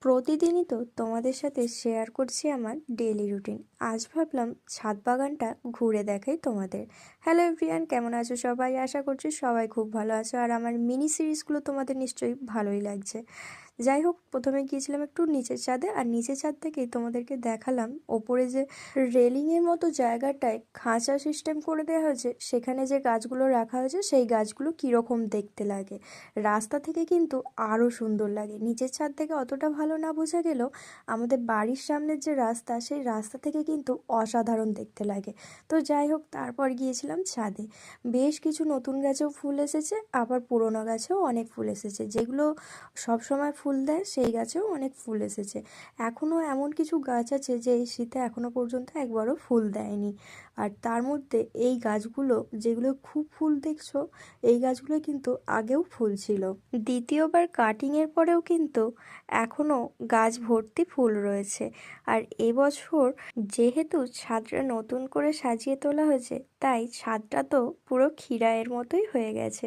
প্রতিদিনই তো তোমাদের সাথে শেয়ার করছি আমার ডেইলি রুটিন। আজ ভাবলাম ছাদ বাগানটা ঘুরে দেখাই তোমাদের। হ্যালো এভরিওয়ান, কেমন আছো সবাই? আশা করছি সবাই খুব ভালো আছো, আর আমার মিনি সিরিজগুলো তোমাদের নিশ্চয়ই ভালোই লাগছে। যাই হোক, প্রথমে গিয়েছিলাম একটু নিচের ছাদে, আর নিচের ছাদ থেকেই তোমাদেরকে দেখালাম ওপরে যে রেলিংয়ের মতো জায়গাটায় খাঁচা সিস্টেম করে দেওয়া হয়েছে, সেখানে যে গাছগুলো রাখা হয়েছে সেই গাছগুলো কীরকম দেখতে লাগে। রাস্তা থেকে কিন্তু আরও সুন্দর লাগে, নিচের ছাদ থেকে অতটা ভালো না বোঝা গেলেও আমাদের বাড়ির সামনের যে রাস্তা, সেই রাস্তা থেকে কিন্তু অসাধারণ দেখতে লাগে। তো যাই হোক, তারপর গিয়েছিলাম ছাদে। বেশ কিছু নতুন গাছেও ফুল এসেছে, আবার পুরোনো গাছেও অনেক ফুল এসেছে। যেগুলো সব সময় ফুল দেয় সেই গাছেও অনেক ফুল এসেছে। এখনও এমন কিছু গাছ আছে যে এই শীতে এখনও পর্যন্ত একবারও ফুল দেয়নি। আর তার মধ্যে এই গাছগুলো যেগুলো খুব ফুল দেখছো, এই গাছগুলো কিন্তু আগেও ফুল ছিল। দ্বিতীয়বার কাটিংয়ের পরেও কিন্তু এখনও গাছ ভর্তি ফুল রয়েছে। আর এবছর যেহেতু ছাদটা নতুন করে সাজিয়ে তোলা হয়েছে, তাই ছাদটা তো পুরো খিরায়ের মতোই হয়ে গেছে।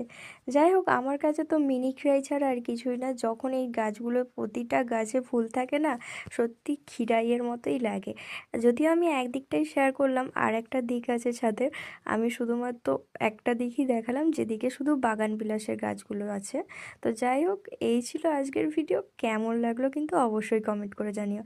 যাই হোক, আমার কাছে তো মিনি খিরাই ছাড়া আর কিছুই না। যখন এই গাছগুলো প্রতিটা গাছে ফুল থাকে না, সত্যি খিরাইয়ের মতোই লাগে। যদিও আমি একদিকটাই শেয়ার করলাম, আর একটা দিক আছে ছাদের। আমি শুধুমাত্র একটা দিকই দেখালাম, যেদিকে শুধু বাগান বিলাসের গাছগুলো আছে। তো যাই হোক, এই ছিল আজকের ভিডিও। কেমন লাগলো কিন্তু অবশ্যই কমেন্ট করে জানিও।